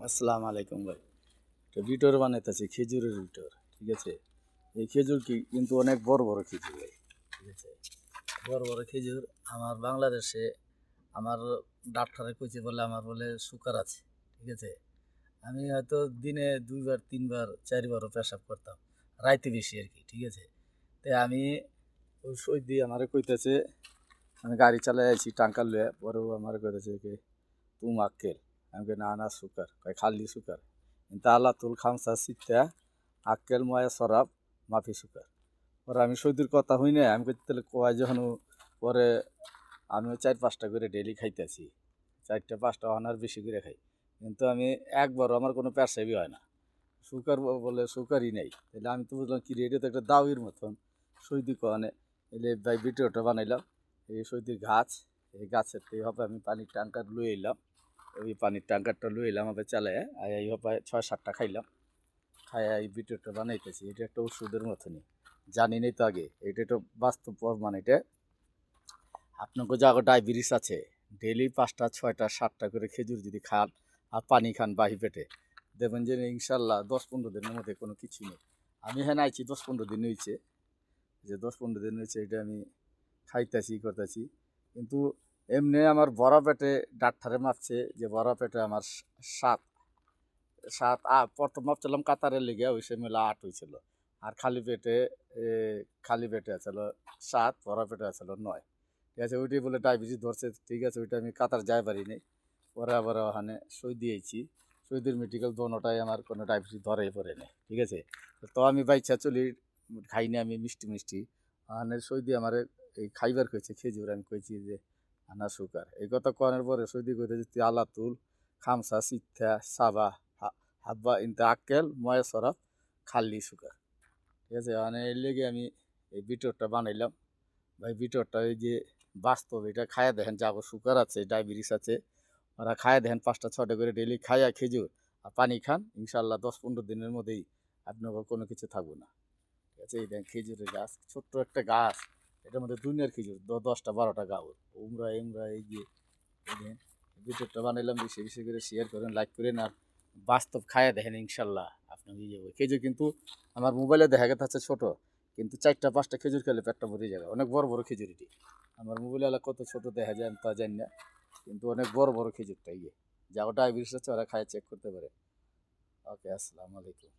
আসসালামু আলাইকুম ভাই। তো বিটর বানাইতেছি খেজুরের বিটর, ঠিক আছে। এই খেজুর কিন্তু অনেক বড় বড় খেজুর ভাই, ঠিক আছে। বড় বড় খেজুর আমার বাংলাদেশে আমার ডাক্তারে কইছে বলে আমার বলে সুগার আছে, ঠিক আছে। আমি হয়তো দিনে 2 বার 3 বার 4বারও পেশাব করতাম, রাইতে বেশি আর কি, ঠিক আছে। তাই আমি ওই সৈদি আমারে কইতেছে, আমি গাড়ি চালাই আইছি টাঙ্কার লয়ে, পরেও আমার কইতেছে কি তুম আক্কেল। আমি কই না না সুকার, কয় খালি সুকার। তালাতুল খামসা সিত্তা আক্কেল ময়া সরাব মাফি সুকার। পরে আমি সৈদির কথা হই না, আমি কই তাহলে কয় যখন পরে আমিও 4-5টা করে ডেইলি খাইতেছি, 4টা 5টা আর বেশি করে খাই, কিন্তু আমি একবারও আমার কোনো পেশাবই হয় না। সুগার বলে সুগারই নেই, তাহলে আমি তো বুঝলাম কি রেডিও তো একটা দাওয়ির মতন। সৈদি কনে এলে ভাই ভিডিওটা বানাইলাম, এই সৈদির গাছ, এই গাছের থেকে হবে আমি পানির ট্যাঙ্কার লুয়ে এলাম, ওই পানির ট্যাঙ্কারটা লুয়ে এলাম হবে চালায়, আর এই হবে 6-7টা খাইলাম, খাই এই ভিডিওটা বানাইতেছি। এটা একটা ওষুধের মতনই, জানি নাই তো আগে, এটা তো বাস্তব প্রমাণ। এটা আপনাকে যাগো ডায়াবেটিস আছে, ডেইলি 5টা 6টা 7টা করে খেজুর যদি খান আর পানি খান বাহি পেটে, দেখবেন যে ইনশাল্লাহ 10-15 দিনের মধ্যে কোনো কিছু নেই। আমি হ্যাঁ আইছি 10-15 দিন হয়েছে, যে 10-15 দিন হয়েছে এটা আমি খাইতেছি করতেছি, কিন্তু এমনি আমার বড় পেটে ডাক্তারে মাপছে যে বড় পেটে আমার 7 প্রথম মাপছিলাম কাতারের লেগে ওই সে মেলা 8 হয়েছিল, আর খালি পেটে খালি পেটে আছিল 7, বড় পেটে আছিল 9, ঠিক আছে। ওইটাই বলে ডায়াবেটিস ধরছে, ঠিক আছে। ওইটা আমি কাতার যাই পারি নাই, পরে আবার ওখানে সই দিয়েছি। সৈদির মেডিকেল দোনোটাই আমার কোনো ডায়াবেটিস ধরেই পড়ে নেই, ঠিক আছে। তো আমি বাইচা চলি, খাইনি আমি মিষ্টি মিষ্টি, ওখানে সই দিয়ে আমার এই খাইবার কইছে খেজুর, আমি কইছি যে আনা সুগার। এই কথা করার পরে সৈদি কইতে যে তুই আলাতুল খামসা সিথা সাবা হাব্বা ইনতা আক্কেল ময়া সরাব খাল্লি সুগার, ঠিক আছে। মানে এর লেগে আমি এই ভিডিওটা বানাইলাম ভাই। ভিডিওটা ওই যে বাস্তব, এটা খায়া দেখেন, যাবো সুগার আছে ডায়াবেটিস আছে, ওরা খায়া দেখেন 5টা 6টা করে ডেলি খায়া খেজুর আর পানি খান, ইনশাল্লাহ 10-15 দিনের মধ্যেই আপনার কোনো কিছু থাকবো না, ঠিক আছে। এই দেখেন খেজুরের গাছ, ছোট্ট একটা গাছ, এটার মধ্যে দুনিয়ার খেজুর 10টা 12টা গাছ, উমরা এমরা এই যে। এই দেখেন ভিডিওটা বানাইলাম, বেশি বেশি করে শেয়ার করেন, লাইক করেন, আর বাস্তব খায়া দেখেন, ইনশাল্লাহ আপনার ইয়ে যাবে। খেজুর কিন্তু আমার মোবাইলে দেখা গেছে ছোট, কিন্তু 4টা 5টা খেজুর খেলে পেটটা ভরে যাবে, অনেক বড় বড় খেজুর এটি। আমার মোবাইলে এলাকা কত ছোট দেখা যায় তা জানি না, কিন্তু অনেক বড় বড় খেজুরটা ইয়ে, যা ওটা ডায়াবেটিস আছে ওরা খায় চেক করতে পারে। ওকে, আসসালামু আলাইকুম।